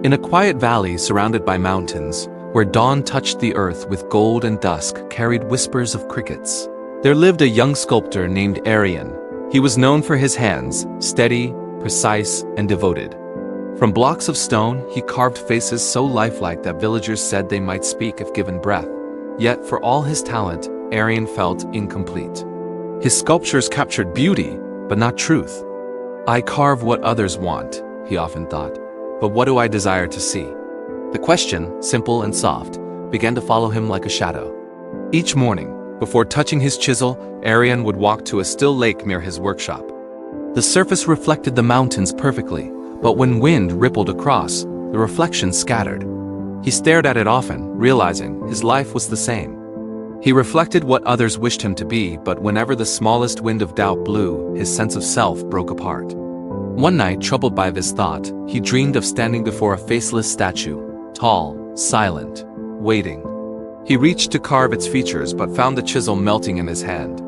In a quiet valley surrounded by mountains, where dawn touched the earth with gold and dusk carried whispers of crickets, there lived a young sculptor named Arian. He was known for his hands, steady, precise, and devoted. From blocks of stone, he carved faces so lifelike that villagers said they might speak if given breath. Yet, for all his talent, Arian felt incomplete. His sculptures captured beauty, but not truth. "I carve what others want," he often thought, "but what do I desire to see?" The question, simple and soft, began to follow him like a shadow. Each morning, before touching his chisel, Arian would walk to a still lake near his workshop. The surface reflected the mountains perfectly, but when wind rippled across, the reflection scattered. He stared at it often, realizing his life was the same. He reflected what others wished him to be, but whenever the smallest wind of doubt blew, his sense of self broke apart. One night, troubled by this thought, he dreamed of standing before a faceless statue, tall, silent, waiting. He reached to carve its features but found the chisel melting in his hand.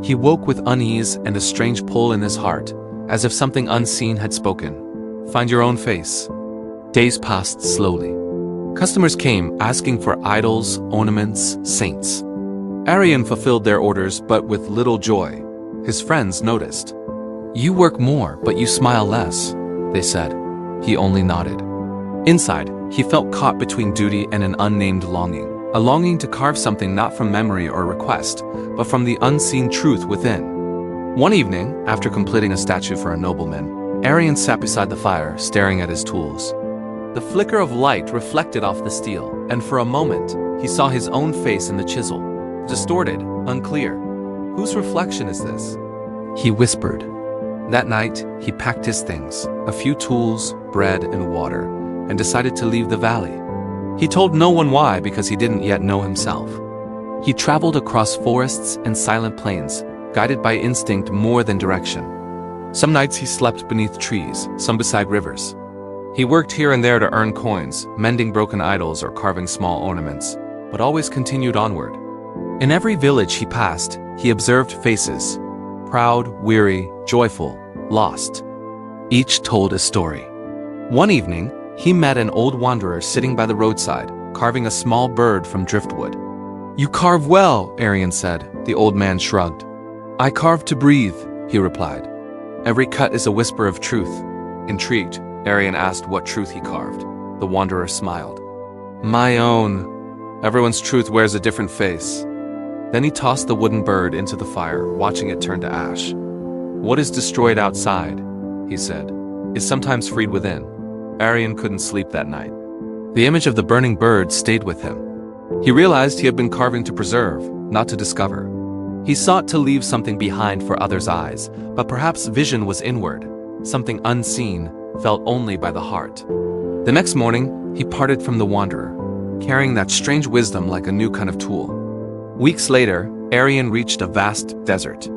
He woke with unease and a strange pull in his heart, as if something unseen had spoken. "Find your own face." Days passed slowly. Customers came asking for idols, ornaments, saints. Arian fulfilled their orders, but with little joy. His friends noticed. "You work more, but you smile less," they said. He only nodded. Inside, he felt caught between duty and an unnamed longing. A longing to carve something not from memory or request, but from the unseen truth within. One evening, after completing a statue for a nobleman, Arian sat beside the fire, staring at his tools. The flicker of light reflected off the steel, and for a moment, he saw his own face in the chisel. Distorted, unclear. "Whose reflection is this?" he whispered. That night, he packed his things, a few tools, bread, and water, and decided to leave the valley. He told no one why, because he didn't yet know himself. He traveled across forests and silent plains, guided by instinct more than direction. Some nights he slept beneath trees, some beside rivers. He worked here and there to earn coins, mending broken idols or carving small ornaments, but always continued onward. In every village he passed, he observed faces, proud, weary, joyful, lost. Each told a story. One evening, he met an old wanderer sitting by the roadside, carving a small bird from driftwood. "You carve well," Arian said. The old man shrugged. "I carve to breathe," he replied. "Every cut is a whisper of truth." Intrigued, Arian asked what truth he carved. The wanderer smiled. "My own. Everyone's truth wears a different face." Then he tossed the wooden bird into the fire, watching it turn to ash. "What is destroyed outside," he said, "is sometimes freed within." Arian couldn't sleep that night. The image of the burning bird stayed with him. He realized he had been carving to preserve, not to discover. He sought to leave something behind for others' eyes, but perhaps vision was inward, something unseen, felt only by the heart. The next morning, he parted from the wanderer, carrying that strange wisdom like a new kind of tool. Weeks later, Arian reached a vast desert.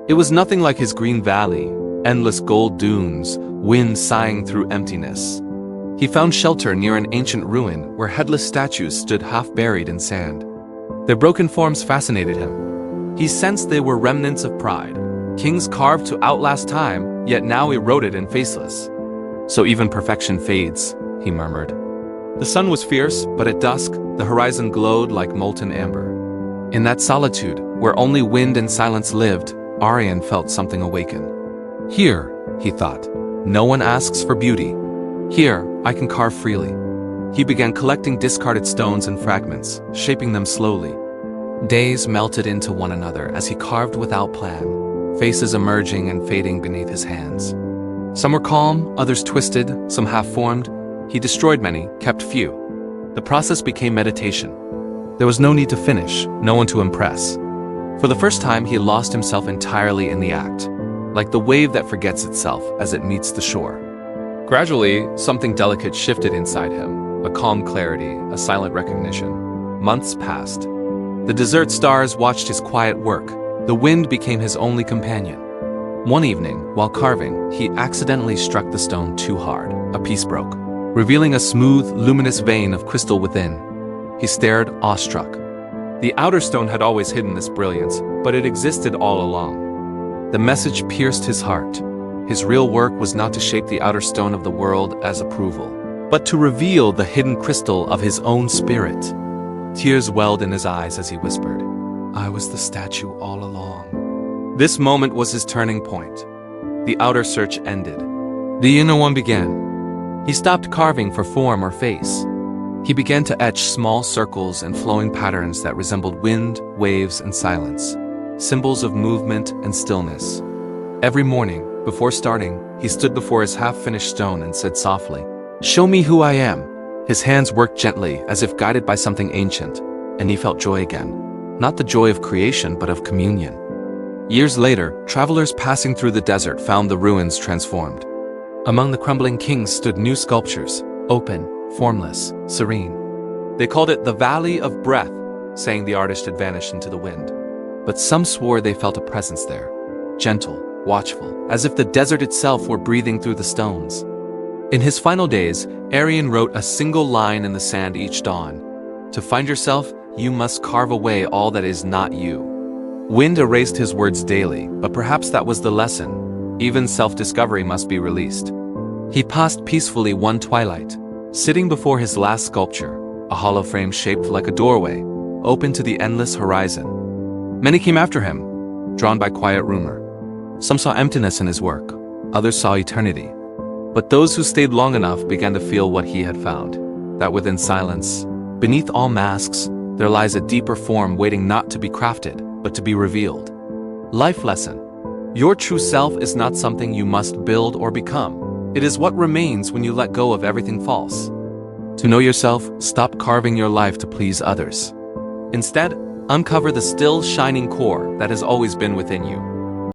It was nothing like his green valley, endless gold dunes, wind sighing through emptiness. He found shelter near an ancient ruin where headless statues stood half buried in sand. Their broken forms fascinated him. He sensed they were remnants of pride, kings carved to outlast time, yet now eroded and faceless. "So even perfection fades," he murmured. The sun was fierce, but at dusk, the horizon glowed like molten amber. In that solitude, where only wind and silence lived, Arian felt something awaken. "Here," he thought, "no one asks for beauty. Here, I can carve freely." He began collecting discarded stones and fragments, shaping them slowly. Days melted into one another as he carved without plan, faces emerging and fading beneath his hands. Some were calm, others twisted, some half-formed. He destroyed many, kept few. The process became meditation. There was no need to finish, no one to impress. For the first time, he lost himself entirely in the act, like the wave that forgets itself as it meets the shore. Gradually, something delicate shifted inside him, a calm clarity, a silent recognition. Months passed. The desert stars watched his quiet work. The wind became his only companion. One evening, while carving, he accidentally struck the stone too hard. A piece broke, revealing a smooth, luminous vein of crystal within. He stared, awestruck. The outer stone had always hidden this brilliance, but it existed all along. The message pierced his heart. His real work was not to shape the outer stone of the world as approval, but to reveal the hidden crystal of his own spirit. Tears welled in his eyes as he whispered, "I was the statue all along." This moment was his turning point. The outer search ended. The inner one began. He stopped carving for form or face. He began to etch small circles and flowing patterns that resembled wind, waves, and silence, symbols of movement and stillness. Every morning, before starting, he stood before his half-finished stone and said softly, "Show me who I am." His hands worked gently, as if guided by something ancient, and he felt joy again. Not the joy of creation, but of communion. Years later, travelers passing through the desert found the ruins transformed. Among the crumbling kings stood new sculptures, open, formless, serene. They called it the Valley of Breath, saying the artist had vanished into the wind. But some swore they felt a presence there, gentle, watchful, as if the desert itself were breathing through the stones. In his final days, Arian wrote a single line in the sand each dawn. "To find yourself, you must carve away all that is not you." Wind erased his words daily, but perhaps that was the lesson. Even self-discovery must be released. He passed peacefully one twilight, sitting before his last sculpture, a hollow frame shaped like a doorway, open to the endless horizon. Many came after him, drawn by quiet rumor. Some saw emptiness in his work, others saw eternity. But those who stayed long enough began to feel what he had found, that within silence, beneath all masks, there lies a deeper form waiting not to be crafted, but to be revealed. Life lesson. Your true self is not something you must build or become. It is what remains when you let go of everything false. To know yourself, stop carving your life to please others. Instead, uncover the still shining core that has always been within you.